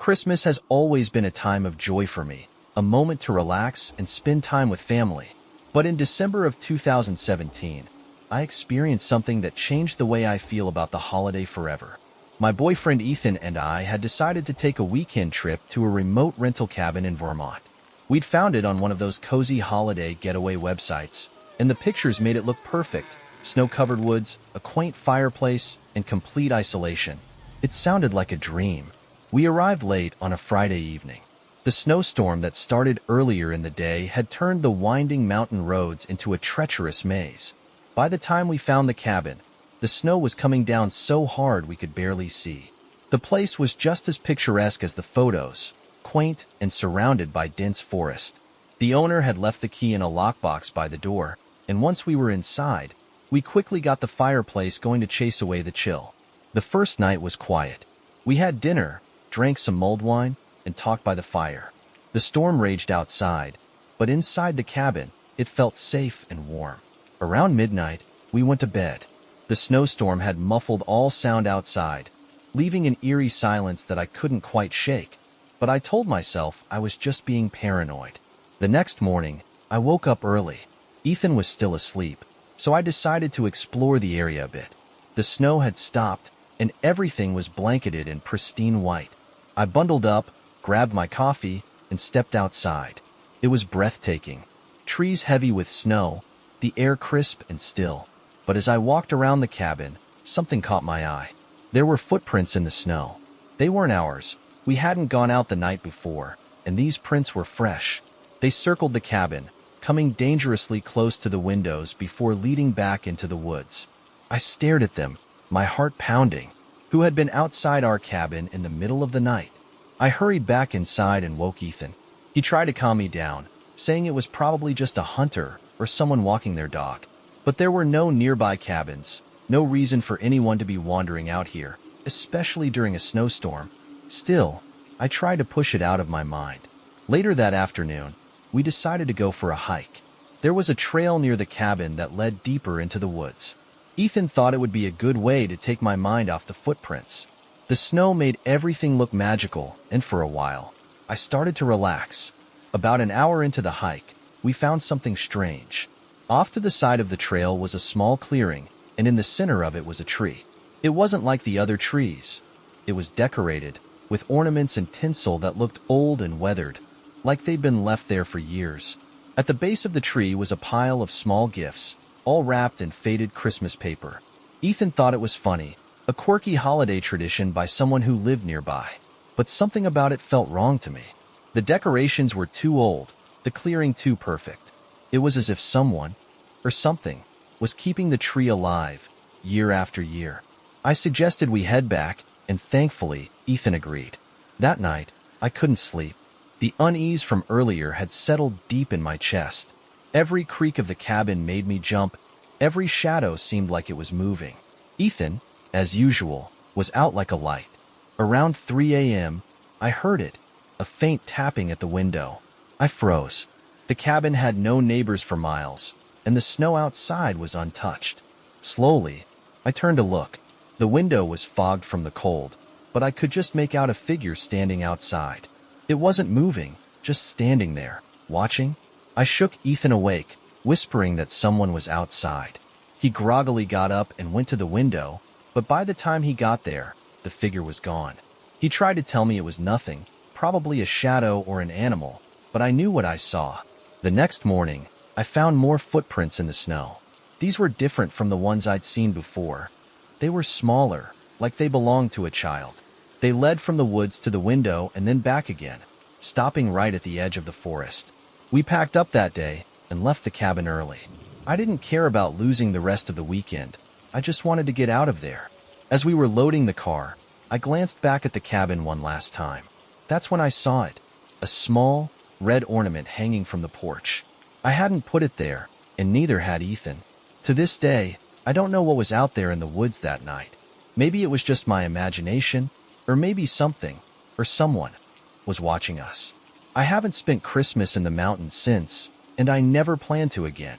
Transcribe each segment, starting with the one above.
Christmas has always been a time of joy for me, a moment to relax and spend time with family. But in December of 2017, I experienced something that changed the way I feel about the holiday forever. My boyfriend Ethan and I had decided to take a weekend trip to a remote rental cabin in Vermont. We'd found it on one of those cozy holiday getaway websites, and the pictures made it look perfect. Snow-covered woods, a quaint fireplace, and complete isolation. It sounded like a dream. We arrived late on a Friday evening. The snowstorm that started earlier in the day had turned the winding mountain roads into a treacherous maze. By the time we found the cabin, the snow was coming down so hard we could barely see. The place was just as picturesque as the photos, quaint and surrounded by dense forest. The owner had left the key in a lockbox by the door, and once we were inside, we quickly got the fireplace going to chase away the chill. The first night was quiet. We had dinner, drank some mulled wine, and talked by the fire. The storm raged outside, but inside the cabin, it felt safe and warm. Around midnight, we went to bed. The snowstorm had muffled all sound outside, leaving an eerie silence that I couldn't quite shake. But I told myself I was just being paranoid. The next morning, I woke up early. Ethan was still asleep, so I decided to explore the area a bit. The snow had stopped, and everything was blanketed in pristine white. I bundled up, grabbed my coffee, and stepped outside. It was breathtaking. Trees heavy with snow, the air crisp and still. But as I walked around the cabin, something caught my eye. There were footprints in the snow. They weren't ours. We hadn't gone out the night before, and these prints were fresh. They circled the cabin, coming dangerously close to the windows before leading back into the woods. I stared at them, my heart pounding. Who had been outside our cabin in the middle of the night? I hurried back inside and woke Ethan. He tried to calm me down, saying it was probably just a hunter or someone walking their dog. But there were no nearby cabins, no reason for anyone to be wandering out here, especially during a snowstorm. Still, I tried to push it out of my mind. Later that afternoon, we decided to go for a hike. There was a trail near the cabin that led deeper into the woods. Ethan thought it would be a good way to take my mind off the footprints. The snow made everything look magical, and for a while, I started to relax. About an hour into the hike, we found something strange. Off to the side of the trail was a small clearing, and in the center of it was a tree. It wasn't like the other trees. It was decorated, with ornaments and tinsel that looked old and weathered, like they'd been left there for years. At the base of the tree was a pile of small gifts, all wrapped in faded Christmas paper. Ethan thought it was funny, a quirky holiday tradition by someone who lived nearby. But something about it felt wrong to me. The decorations were too old, the clearing too perfect. It was as if someone, or something, was keeping the tree alive, year after year. I suggested we head back, and thankfully, Ethan agreed. That night, I couldn't sleep. The unease from earlier had settled deep in my chest. Every creak of the cabin made me jump. Every shadow seemed like it was moving. Ethan, as usual, was out like a light. Around 3 a.m., I heard it, a faint tapping at the window. I froze. The cabin had no neighbors for miles, and the snow outside was untouched. Slowly, I turned to look. The window was fogged from the cold, but I could just make out a figure standing outside. It wasn't moving, just standing there, watching. I shook Ethan awake, whispering that someone was outside. He groggily got up and went to the window, but by the time he got there, the figure was gone. He tried to tell me it was nothing, probably a shadow or an animal, but I knew what I saw. The next morning, I found more footprints in the snow. These were different from the ones I'd seen before. They were smaller, like they belonged to a child. They led from the woods to the window and then back again, stopping right at the edge of the forest. We packed up that day and left the cabin early. I didn't care about losing the rest of the weekend. I just wanted to get out of there. As we were loading the car, I glanced back at the cabin one last time. That's when I saw it, a small, red ornament hanging from the porch. I hadn't put it there, and neither had Ethan. To this day, I don't know what was out there in the woods that night. Maybe it was just my imagination, or maybe something, or someone, was watching us. I haven't spent Christmas in the mountains since, and I never plan to again.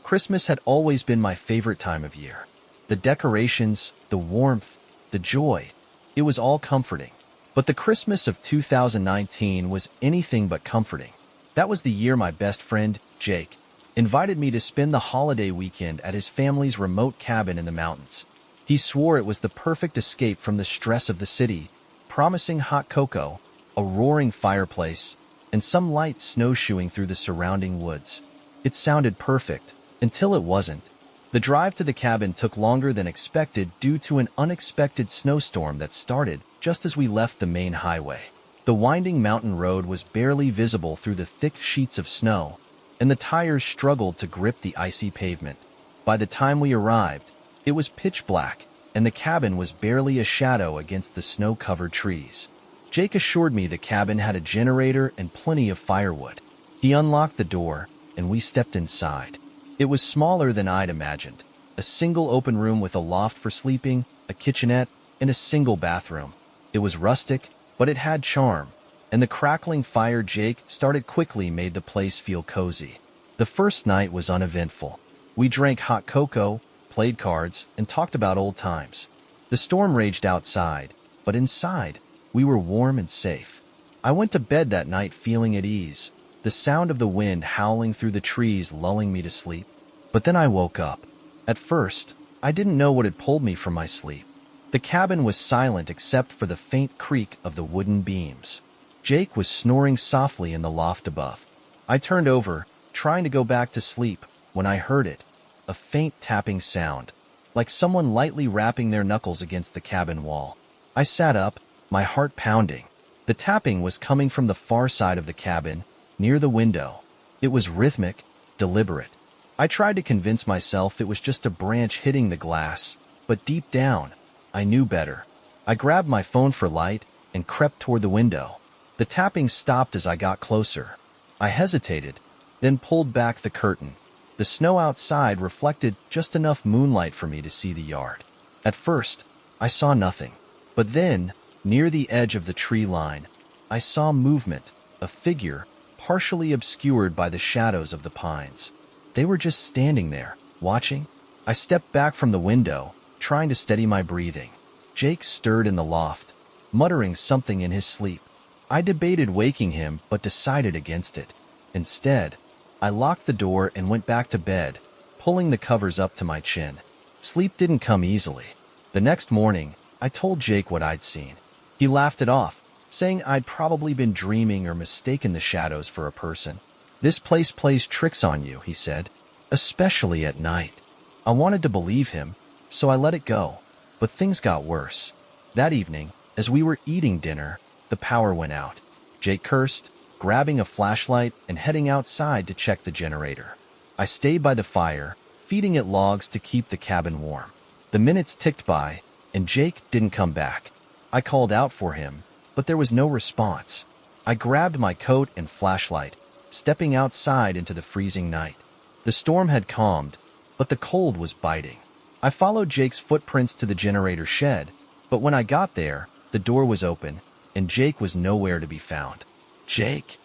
Christmas had always been my favorite time of year. The decorations, the warmth, the joy, it was all comforting. But the Christmas of 2019 was anything but comforting. That was the year my best friend, Jake, invited me to spend the holiday weekend at his family's remote cabin in the mountains. He swore it was the perfect escape from the stress of the city, promising hot cocoa, a roaring fireplace, and some light snowshoeing through the surrounding woods. It sounded perfect, until it wasn't. The drive to the cabin took longer than expected due to an unexpected snowstorm that started just as we left the main highway. The winding mountain road was barely visible through the thick sheets of snow, and the tires struggled to grip the icy pavement. By the time we arrived, it was pitch black, and the cabin was barely a shadow against the snow-covered trees. Jake assured me the cabin had a generator and plenty of firewood. He unlocked the door, and we stepped inside. It was smaller than I'd imagined. A single open room with a loft for sleeping, a kitchenette, and a single bathroom. It was rustic, but it had charm, and the crackling fire Jake started quickly made the place feel cozy. The first night was uneventful. We drank hot cocoa, played cards, and talked about old times. The storm raged outside, but inside, we were warm and safe. I went to bed that night feeling at ease, the sound of the wind howling through the trees lulling me to sleep. But then I woke up. At first, I didn't know what had pulled me from my sleep. The cabin was silent except for the faint creak of the wooden beams. Jake was snoring softly in the loft above. I turned over, trying to go back to sleep, when I heard it, a faint tapping sound, like someone lightly rapping their knuckles against the cabin wall. I sat up, my heart pounding. The tapping was coming from the far side of the cabin, near the window. It was rhythmic, deliberate. I tried to convince myself it was just a branch hitting the glass, but deep down, I knew better. I grabbed my phone for light and crept toward the window. The tapping stopped as I got closer. I hesitated, then pulled back the curtain. The snow outside reflected just enough moonlight for me to see the yard. At first, I saw nothing. But then, near the edge of the tree line, I saw movement, a figure, partially obscured by the shadows of the pines. They were just standing there, watching. I stepped back from the window, trying to steady my breathing. Jake stirred in the loft, muttering something in his sleep. I debated waking him, but decided against it. Instead, I locked the door and went back to bed, pulling the covers up to my chin. Sleep didn't come easily. The next morning, I told Jake what I'd seen. He laughed it off, saying I'd probably been dreaming or mistaken the shadows for a person. "This place plays tricks on you," he said, "especially at night." I wanted to believe him, so I let it go. But things got worse. That evening, as we were eating dinner, the power went out. Jake cursed, grabbing a flashlight and heading outside to check the generator. I stayed by the fire, feeding it logs to keep the cabin warm. The minutes ticked by, and Jake didn't come back. I called out for him, but there was no response. I grabbed my coat and flashlight, stepping outside into the freezing night. The storm had calmed, but the cold was biting. I followed Jake's footprints to the generator shed, but when I got there, the door was open, and Jake was nowhere to be found. "Jake?"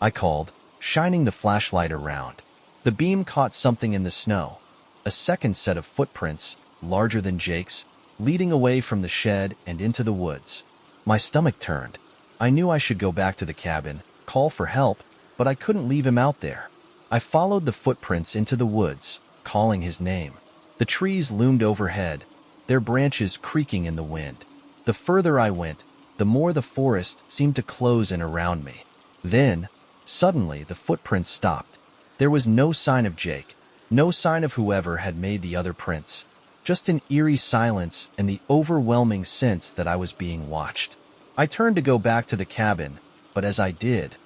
I called, shining the flashlight around. The beam caught something in the snow, a second set of footprints, larger than Jake's, leading away from the shed and into the woods. My stomach turned. I knew I should go back to the cabin, call for help, but I couldn't leave him out there. I followed the footprints into the woods, calling his name. The trees loomed overhead, their branches creaking in the wind. The further I went, the more the forest seemed to close in around me. Then, suddenly, the footprints stopped. There was no sign of Jake, no sign of whoever had made the other prints, just an eerie silence and the overwhelming sense that I was being watched. I turned to go back to the cabin, but as I did,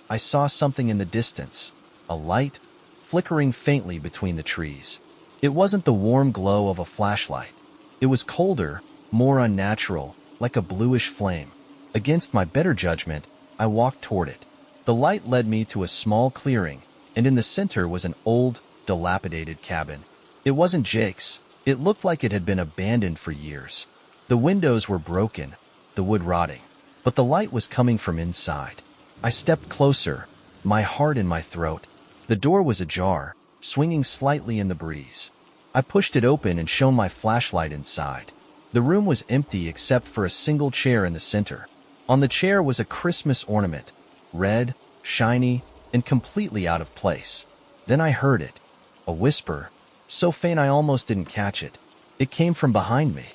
I saw something in the distance, a light, flickering faintly between the trees. It wasn't the warm glow of a flashlight. It was colder, more unnatural, like a bluish flame. Against my better judgment, I walked toward it. The light led me to a small clearing, and in the center was an old, dilapidated cabin. It wasn't Jake's. It looked like it had been abandoned for years. The windows were broken, the wood rotting, but the light was coming from inside. I stepped closer, my heart in my throat. The door was ajar, swinging slightly in the breeze. I pushed it open and shone my flashlight inside. The room was empty except for a single chair in the center. On the chair was a Christmas ornament, red, shiny, and completely out of place. Then I heard it, a whisper, so faint I almost didn't catch it. It came from behind me.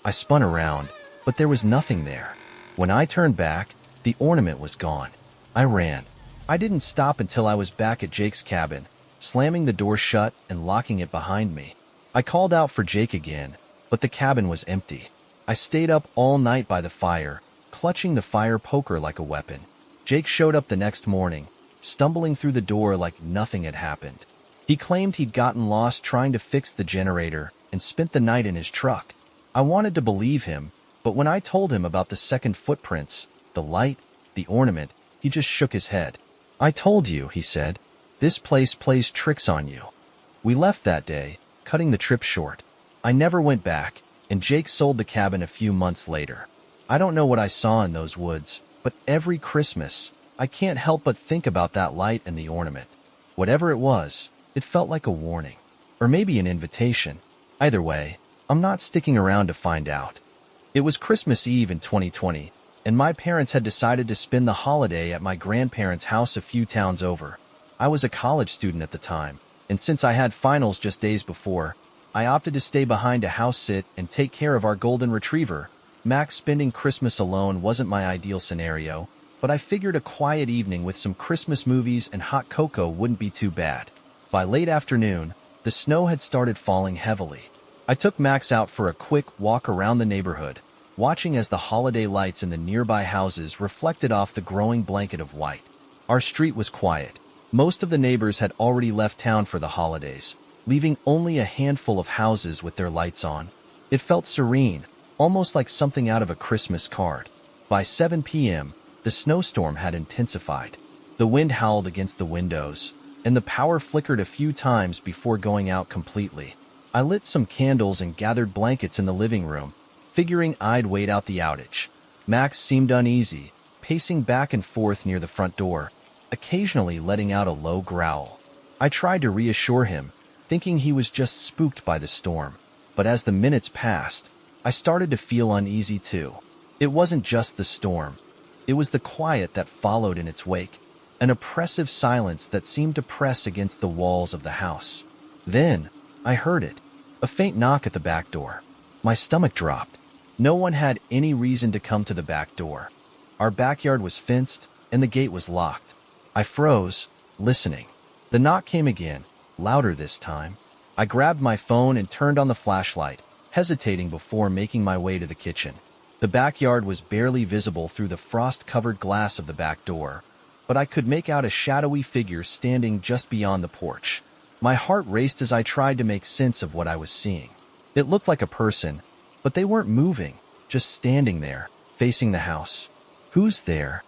I spun around, but there was nothing there. When I turned back, the ornament was gone. I ran. I didn't stop until I was back at Jake's cabin, slamming the door shut and locking it behind me. I called out for Jake again, but the cabin was empty. I stayed up all night by the fire, clutching the fire poker like a weapon. Jake showed up the next morning, stumbling through the door like nothing had happened. He claimed he'd gotten lost trying to fix the generator and spent the night in his truck. I wanted to believe him, but when I told him about the second footprints, the light, the ornament, he just shook his head. "I told you," he said. "This place plays tricks on you." We left that day, cutting the trip short. I never went back, and Jake sold the cabin a few months later. I don't know what I saw in those woods, but every Christmas, I can't help but think about that light and the ornament. Whatever it was, it felt like a warning. Or maybe an invitation. Either way, I'm not sticking around to find out. It was Christmas Eve in 2020, and my parents had decided to spend the holiday at my grandparents' house a few towns over. I was a college student at the time, and since I had finals just days before, I opted to stay behind to house sit and take care of our golden retriever. Max spending Christmas alone wasn't my ideal scenario, but I figured a quiet evening with some Christmas movies and hot cocoa wouldn't be too bad. By late afternoon, the snow had started falling heavily. I took Max out for a quick walk around the neighborhood, watching as the holiday lights in the nearby houses reflected off the growing blanket of white. Our street was quiet. Most of the neighbors had already left town for the holidays, leaving only a handful of houses with their lights on. It felt serene, almost like something out of a Christmas card. By 7 p.m., the snowstorm had intensified. The wind howled against the windows, and the power flickered a few times before going out completely. I lit some candles and gathered blankets in the living room, figuring I'd wait out the outage. Max seemed uneasy, pacing back and forth near the front door, occasionally letting out a low growl. I tried to reassure him, thinking he was just spooked by the storm. But as the minutes passed, I started to feel uneasy too. It wasn't just the storm. It was the quiet that followed in its wake, an oppressive silence that seemed to press against the walls of the house. Then, I heard it, a faint knock at the back door. My stomach dropped. No one had any reason to come to the back door. Our backyard was fenced, and the gate was locked. I froze, listening. The knock came again, louder this time. I grabbed my phone and turned on the flashlight, hesitating before making my way to the kitchen. The backyard was barely visible through the frost-covered glass of the back door, but I could make out a shadowy figure standing just beyond the porch. My heart raced as I tried to make sense of what I was seeing. It looked like a person, but they weren't moving, just standing there, facing the house. "Who's there?"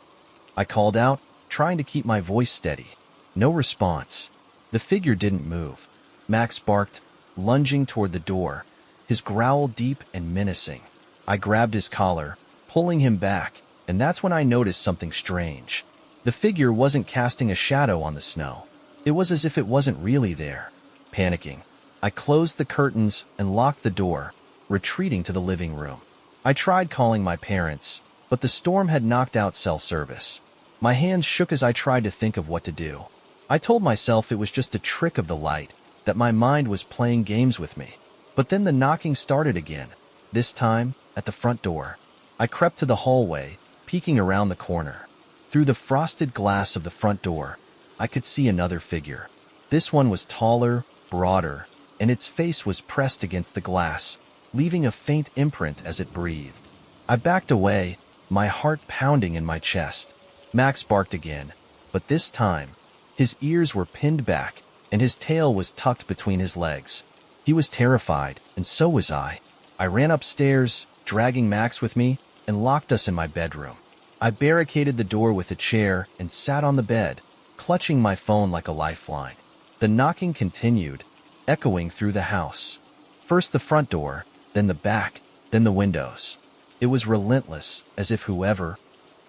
I called out, trying to keep my voice steady. No response. The figure didn't move. Max barked, lunging toward the door, his growl deep and menacing. I grabbed his collar, pulling him back, and that's when I noticed something strange. The figure wasn't casting a shadow on the snow. It was as if it wasn't really there. Panicking, I closed the curtains and locked the door, retreating to the living room. I tried calling my parents, but the storm had knocked out cell service. My hands shook as I tried to think of what to do. I told myself it was just a trick of the light, that my mind was playing games with me. But then the knocking started again, this time at the front door. I crept to the hallway, peeking around the corner. Through the frosted glass of the front door, I could see another figure. This one was taller, broader, and its face was pressed against the glass, leaving a faint imprint as it breathed. I backed away, my heart pounding in my chest. Max barked again, but this time, his ears were pinned back, and his tail was tucked between his legs. He was terrified, and so was I. I ran upstairs, dragging Max with me, and locked us in my bedroom. I barricaded the door with a chair and sat on the bed, clutching my phone like a lifeline. The knocking continued, echoing through the house. First the front door, then the back, then the windows. It was relentless, as if whoever,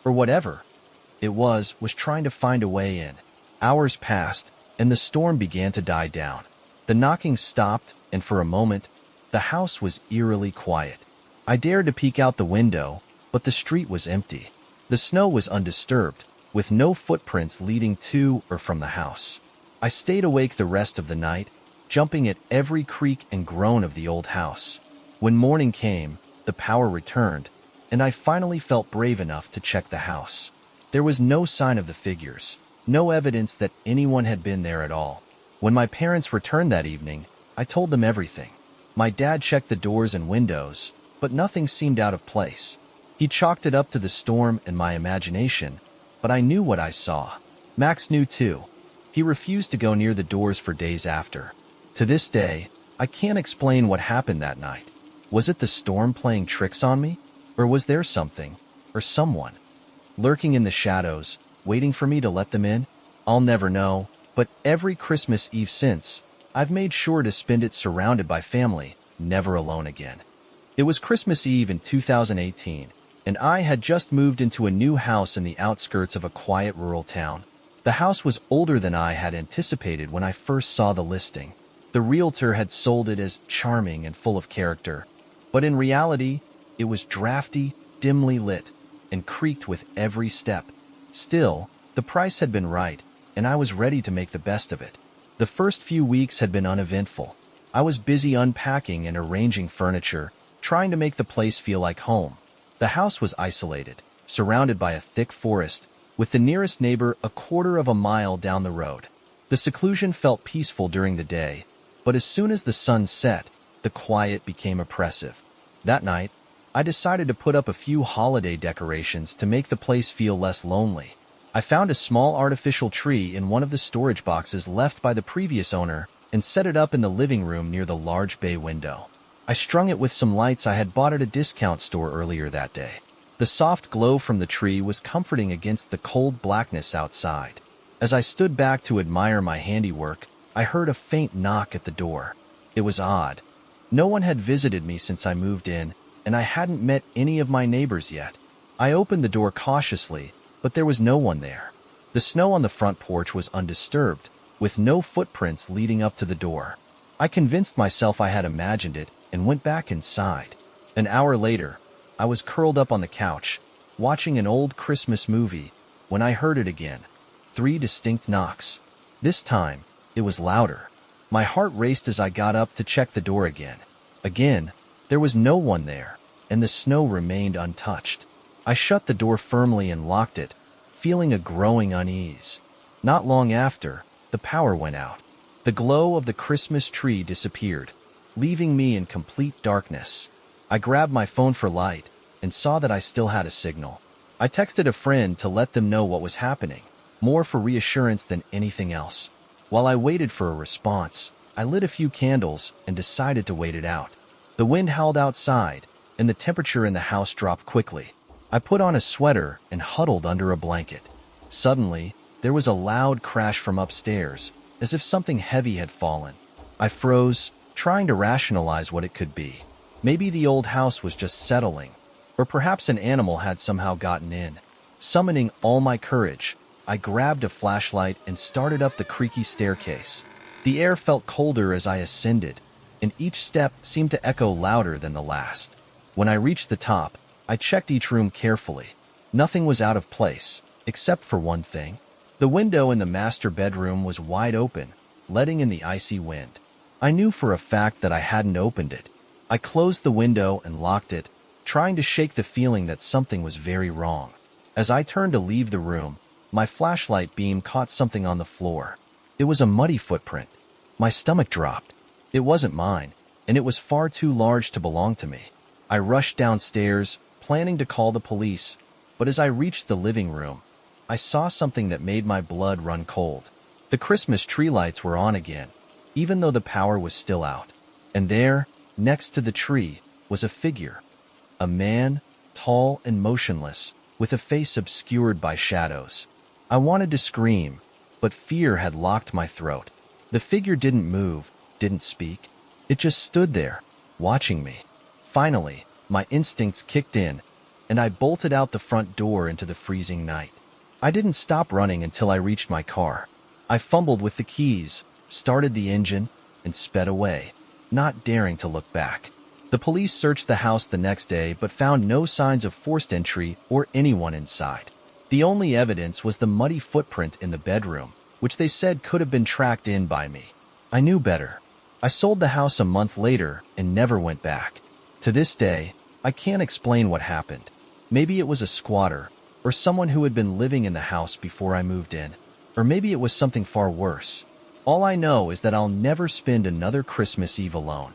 or whatever it was trying to find a way in. Hours passed, and the storm began to die down. The knocking stopped, and for a moment, the house was eerily quiet. I dared to peek out the window, but the street was empty. The snow was undisturbed, with no footprints leading to or from the house. I stayed awake the rest of the night, jumping at every creak and groan of the old house. When morning came, the power returned, and I finally felt brave enough to check the house. There was no sign of the figures, no evidence that anyone had been there at all. When my parents returned that evening, I told them everything. My dad checked the doors and windows, but nothing seemed out of place. He chalked it up to the storm and my imagination, but I knew what I saw. Max knew too. He refused to go near the doors for days after. To this day, I can't explain what happened that night. Was it the storm playing tricks on me? Or was there something, or someone, lurking in the shadows, waiting for me to let them in? I'll never know, but every Christmas Eve since, I've made sure to spend it surrounded by family, never alone again. It was Christmas Eve in 2018, and I had just moved into a new house in the outskirts of a quiet rural town. The house was older than I had anticipated when I first saw the listing. The realtor had sold it as charming and full of character, but in reality, it was drafty, dimly lit, and creaked with every step. Still, the price had been right, and I was ready to make the best of it. The first few weeks had been uneventful. I was busy unpacking and arranging furniture, trying to make the place feel like home. The house was isolated, surrounded by a thick forest, with the nearest neighbor a quarter of a mile down the road. The seclusion felt peaceful during the day, but as soon as the sun set, the quiet became oppressive. That night, I decided to put up a few holiday decorations to make the place feel less lonely. I found a small artificial tree in one of the storage boxes left by the previous owner and set it up in the living room near the large bay window. I strung it with some lights I had bought at a discount store earlier that day. The soft glow from the tree was comforting against the cold blackness outside. As I stood back to admire my handiwork, I heard a faint knock at the door. It was odd. No one had visited me since I moved in, and I hadn't met any of my neighbors yet. I opened the door cautiously, but there was no one there. The snow on the front porch was undisturbed, with no footprints leading up to the door. I convinced myself I had imagined it and went back inside. An hour later, I was curled up on the couch, watching an old Christmas movie, when I heard it again. 3 distinct knocks. This time, it was louder. My heart raced as I got up to check the door again. Again, there was no one there, and the snow remained untouched. I shut the door firmly and locked it, feeling a growing unease. Not long after, the power went out. The glow of the Christmas tree disappeared, leaving me in complete darkness. I grabbed my phone for light and saw that I still had a signal. I texted a friend to let them know what was happening, more for reassurance than anything else. While I waited for a response, I lit a few candles and decided to wait it out. The wind howled outside, and the temperature in the house dropped quickly. I put on a sweater and huddled under a blanket. Suddenly, there was a loud crash from upstairs, as if something heavy had fallen. I froze, trying to rationalize what it could be. Maybe the old house was just settling, or perhaps an animal had somehow gotten in. Summoning all my courage, I grabbed a flashlight and started up the creaky staircase. The air felt colder as I ascended, and each step seemed to echo louder than the last. When I reached the top, I checked each room carefully. Nothing was out of place, except for one thing. The window in the master bedroom was wide open, letting in the icy wind. I knew for a fact that I hadn't opened it. I closed the window and locked it, trying to shake the feeling that something was very wrong. As I turned to leave the room, my flashlight beam caught something on the floor. It was a muddy footprint. My stomach dropped. It wasn't mine, and it was far too large to belong to me. I rushed downstairs, planning to call the police, but as I reached the living room, I saw something that made my blood run cold. The Christmas tree lights were on again, even though the power was still out. And there, next to the tree, was a figure. A man, tall and motionless, with a face obscured by shadows. I wanted to scream, but fear had locked my throat. The figure didn't move, didn't speak. It just stood there, watching me. Finally, my instincts kicked in, and I bolted out the front door into the freezing night. I didn't stop running until I reached my car. I fumbled with the keys, started the engine, and sped away, not daring to look back. The police searched the house the next day but found no signs of forced entry or anyone inside. The only evidence was the muddy footprint in the bedroom, which they said could have been tracked in by me. I knew better. I sold the house a month later and never went back. To this day, I can't explain what happened. Maybe it was a squatter, or someone who had been living in the house before I moved in. Or maybe it was something far worse. All I know is that I'll never spend another Christmas Eve alone.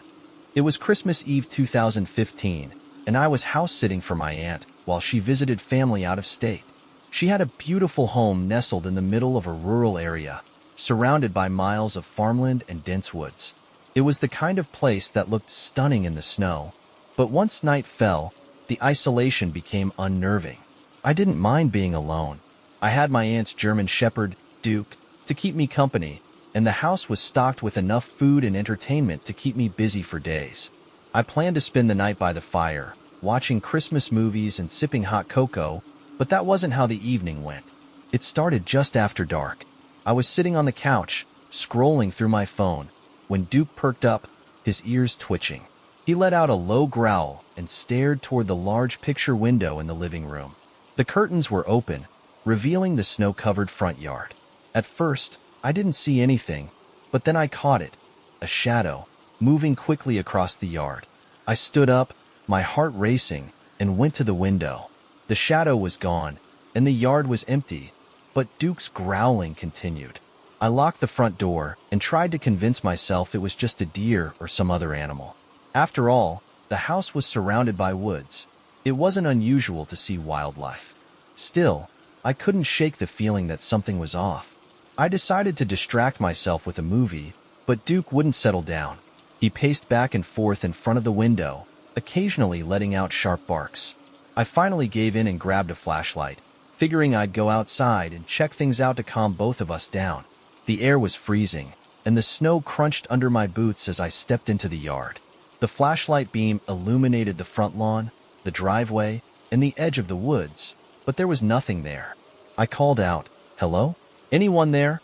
It was Christmas Eve 2015, and I was house-sitting for my aunt while she visited family out of state. She had a beautiful home nestled in the middle of a rural area, surrounded by miles of farmland and dense woods. It was the kind of place that looked stunning in the snow, but once night fell, the isolation became unnerving. I didn't mind being alone. I had my aunt's German Shepherd, Duke, to keep me company, and the house was stocked with enough food and entertainment to keep me busy for days. I planned to spend the night by the fire, watching Christmas movies and sipping hot cocoa, but that wasn't how the evening went. It started just after dark. I was sitting on the couch, scrolling through my phone, when Duke perked up, his ears twitching. He let out a low growl and stared toward the large picture window in the living room. The curtains were open, revealing the snow-covered front yard. At first, I didn't see anything, but then I caught it, a shadow, moving quickly across the yard. I stood up, my heart racing, and went to the window. The shadow was gone, and the yard was empty, but Duke's growling continued. I locked the front door and tried to convince myself it was just a deer or some other animal. After all, the house was surrounded by woods. It wasn't unusual to see wildlife. Still, I couldn't shake the feeling that something was off. I decided to distract myself with a movie, but Duke wouldn't settle down. He paced back and forth in front of the window, occasionally letting out sharp barks. I finally gave in and grabbed a flashlight, figuring I'd go outside and check things out to calm both of us down. The air was freezing, and the snow crunched under my boots as I stepped into the yard. The flashlight beam illuminated the front lawn, the driveway, and the edge of the woods, but there was nothing there. I called out, "Hello? Anyone there?"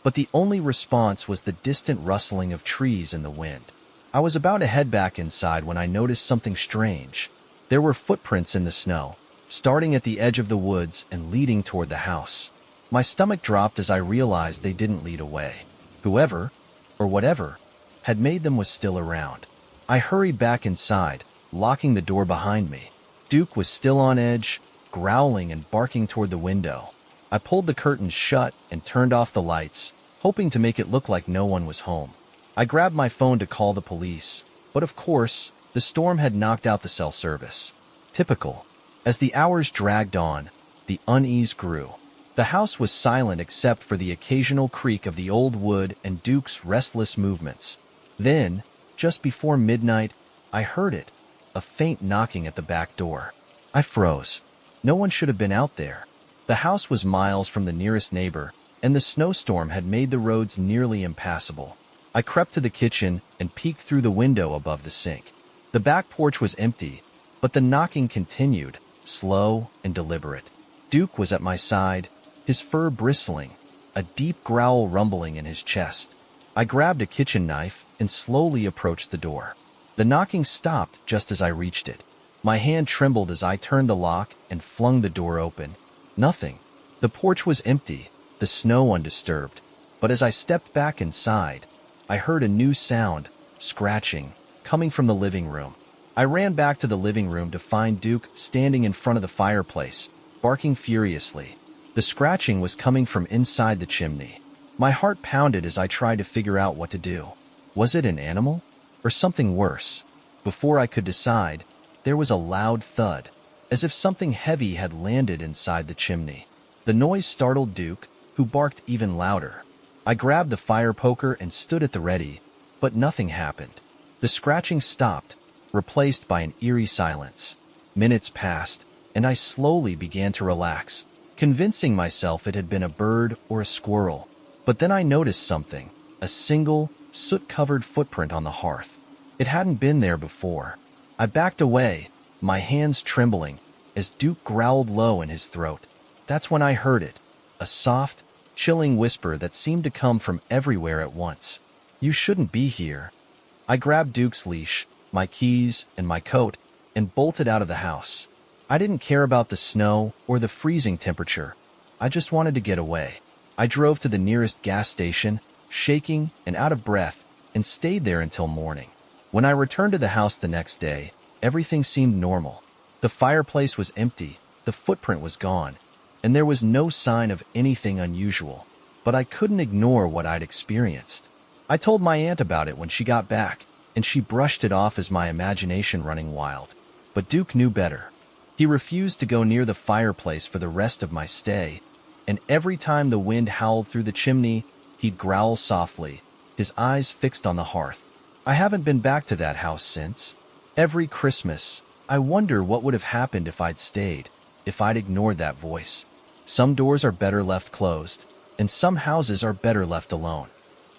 But the only response was the distant rustling of trees in the wind. I was about to head back inside when I noticed something strange. There were footprints in the snow, starting at the edge of the woods and leading toward the house. My stomach dropped as I realized they didn't lead away. Whoever, or whatever, had made them was still around. I hurried back inside, locking the door behind me. Duke was still on edge, growling and barking toward the window. I pulled the curtains shut and turned off the lights, hoping to make it look like no one was home. I grabbed my phone to call the police, but of course, the storm had knocked out the cell service. Typical. As the hours dragged on, the unease grew. The house was silent except for the occasional creak of the old wood and Duke's restless movements. Then, just before midnight, I heard it, a faint knocking at the back door. I froze. No one should have been out there. The house was miles from the nearest neighbor, and the snowstorm had made the roads nearly impassable. I crept to the kitchen and peeked through the window above the sink. The back porch was empty, but the knocking continued, slow and deliberate. Duke was at my side, his fur bristling, a deep growl rumbling in his chest. I grabbed a kitchen knife and slowly approached the door. The knocking stopped just as I reached it. My hand trembled as I turned the lock and flung the door open. Nothing. The porch was empty, the snow undisturbed. But as I stepped back inside, I heard a new sound, scratching, coming from the living room. I ran back to the living room to find Duke standing in front of the fireplace, barking furiously. The scratching was coming from inside the chimney. My heart pounded as I tried to figure out what to do. Was it an animal? Or something worse? Before I could decide, there was a loud thud, as if something heavy had landed inside the chimney. The noise startled Duke, who barked even louder. I grabbed the fire poker and stood at the ready, but nothing happened. The scratching stopped, replaced by an eerie silence. Minutes passed, and I slowly began to relax, convincing myself it had been a bird or a squirrel. But then I noticed something, a single, soot-covered footprint on the hearth. It hadn't been there before. I backed away, my hands trembling, as Duke growled low in his throat. That's when I heard it, a soft, chilling whisper that seemed to come from everywhere at once. "You shouldn't be here." I grabbed Duke's leash, my keys, and my coat, and bolted out of the house. I didn't care about the snow or the freezing temperature. I just wanted to get away. I drove to the nearest gas station, shaking and out of breath, and stayed there until morning. When I returned to the house the next day, everything seemed normal. The fireplace was empty, the footprint was gone, and there was no sign of anything unusual. But I couldn't ignore what I'd experienced. I told my aunt about it when she got back, and she brushed it off as my imagination running wild. But Duke knew better. He refused to go near the fireplace for the rest of my stay, and every time the wind howled through the chimney, he'd growl softly, his eyes fixed on the hearth. I haven't been back to that house since. Every Christmas, I wonder what would have happened if I'd stayed, if I'd ignored that voice. Some doors are better left closed, and some houses are better left alone.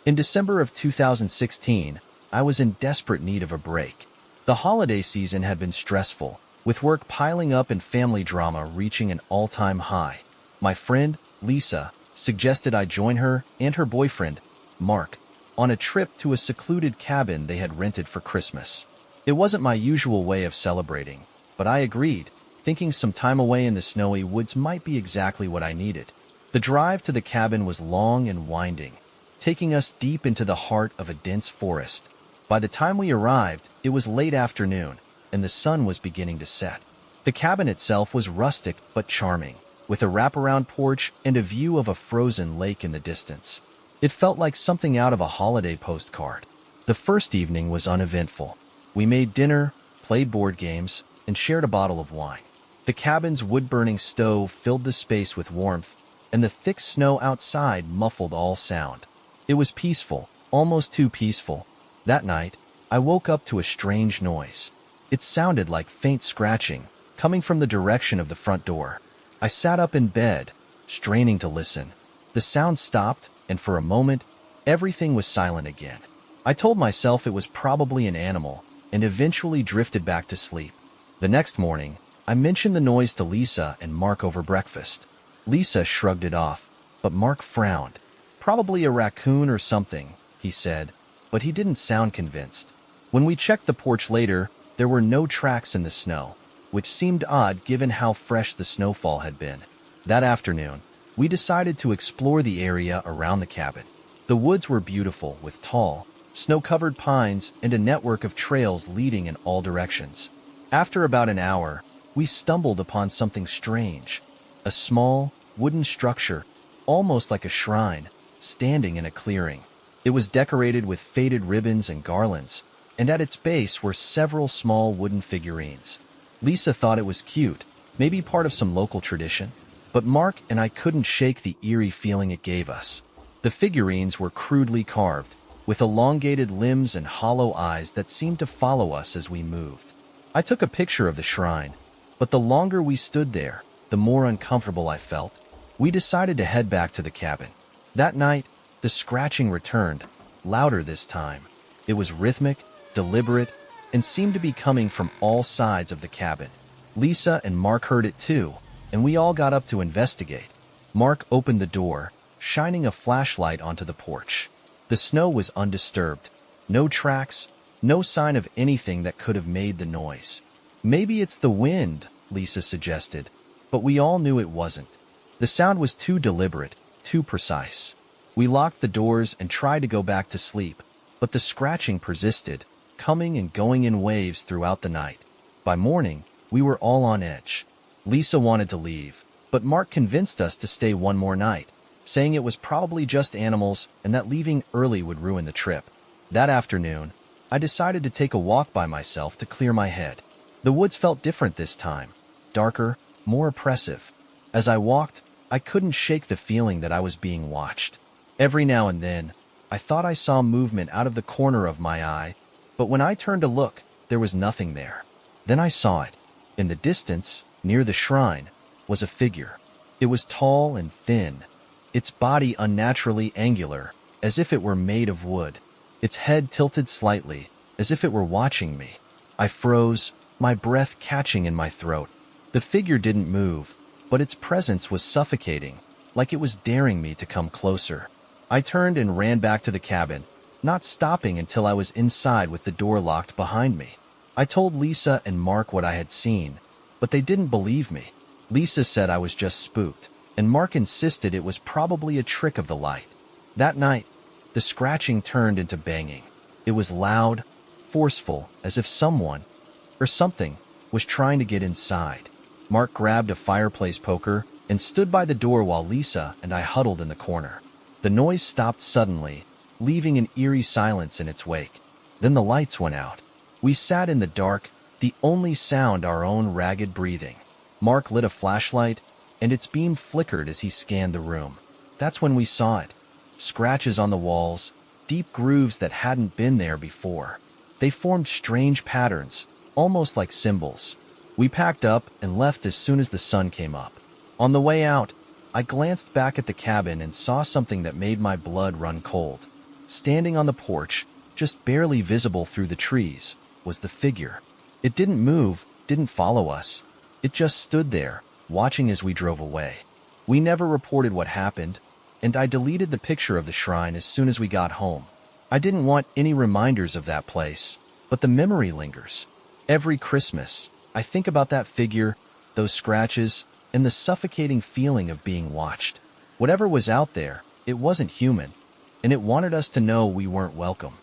In December of 2016, I was in desperate need of a break. The holiday season had been stressful, with work piling up and family drama reaching an all-time high. My friend, Lisa, suggested I join her and her boyfriend, Mark, on a trip to a secluded cabin they had rented for Christmas. It wasn't my usual way of celebrating, but I agreed, thinking some time away in the snowy woods might be exactly what I needed. The drive to the cabin was long and winding, taking us deep into the heart of a dense forest. By the time we arrived, it was late afternoon, and the sun was beginning to set. The cabin itself was rustic but charming, with a wraparound porch and a view of a frozen lake in the distance. It felt like something out of a holiday postcard. The first evening was uneventful. We made dinner, played board games, and shared a bottle of wine. The cabin's wood-burning stove filled the space with warmth, and the thick snow outside muffled all sound. It was peaceful, almost too peaceful. That night, I woke up to a strange noise. It sounded like faint scratching, coming from the direction of the front door. I sat up in bed, straining to listen. The sound stopped, and for a moment, everything was silent again. I told myself it was probably an animal, and eventually drifted back to sleep. The next morning, I mentioned the noise to Lisa and Mark over breakfast. Lisa shrugged it off, but Mark frowned. Probably a raccoon or something, he said, but he didn't sound convinced. When we checked the porch later, there were no tracks in the snow, which seemed odd given how fresh the snowfall had been. That afternoon, we decided to explore the area around the cabin. The woods were beautiful, with tall, snow-covered pines and a network of trails leading in all directions. After about an hour, we stumbled upon something strange. A small, wooden structure, almost like a shrine, standing in a clearing. It was decorated with faded ribbons and garlands, and at its base were several small wooden figurines. Lisa thought it was cute, maybe part of some local tradition, but Mark and I couldn't shake the eerie feeling it gave us. The figurines were crudely carved, with elongated limbs and hollow eyes that seemed to follow us as we moved. I took a picture of the shrine, but the longer we stood there, the more uncomfortable I felt. We decided to head back to the cabin. That night, the scratching returned, louder this time. It was rhythmic, deliberate, and seemed to be coming from all sides of the cabin. Lisa and Mark heard it too, and we all got up to investigate. Mark opened the door, shining a flashlight onto the porch. The snow was undisturbed. No tracks, no sign of anything that could have made the noise. Maybe it's the wind, Lisa suggested, but we all knew it wasn't. The sound was too deliberate, too precise. We locked the doors and tried to go back to sleep, but the scratching persisted, coming and going in waves throughout the night. By morning, we were all on edge. Lisa wanted to leave, but Mark convinced us to stay one more night, saying it was probably just animals and that leaving early would ruin the trip. That afternoon, I decided to take a walk by myself to clear my head. The woods felt different this time, darker, more oppressive. As I walked, I couldn't shake the feeling that I was being watched. Every now and then, I thought I saw movement out of the corner of my eye, but when I turned to look, there was nothing there. Then I saw it. In the distance, near the shrine, was a figure. It was tall and thin, its body unnaturally angular, as if it were made of wood. Its head tilted slightly, as if it were watching me. I froze, my breath catching in my throat. The figure didn't move, but its presence was suffocating, like it was daring me to come closer. I turned and ran back to the cabin, not stopping until I was inside with the door locked behind me. I told Lisa and Mark what I had seen, but they didn't believe me. Lisa said I was just spooked, and Mark insisted it was probably a trick of the light. That night, the scratching turned into banging. It was loud, forceful, as if someone, or something, was trying to get inside. Mark grabbed a fireplace poker and stood by the door while Lisa and I huddled in the corner. The noise stopped suddenly, leaving an eerie silence in its wake. Then the lights went out. We sat in the dark, the only sound our own ragged breathing. Mark lit a flashlight, and its beam flickered as he scanned the room. That's when we saw it. Scratches on the walls, deep grooves that hadn't been there before. They formed strange patterns, almost like symbols. We packed up and left as soon as the sun came up. On the way out, I glanced back at the cabin and saw something that made my blood run cold. Standing on the porch, just barely visible through the trees, was the figure. It didn't move, didn't follow us. It just stood there, watching as we drove away. We never reported what happened, and I deleted the picture of the shrine as soon as we got home. I didn't want any reminders of that place, but the memory lingers. Every Christmas, I think about that figure, those scratches, and the suffocating feeling of being watched. Whatever was out there, it wasn't human, and it wanted us to know we weren't welcome.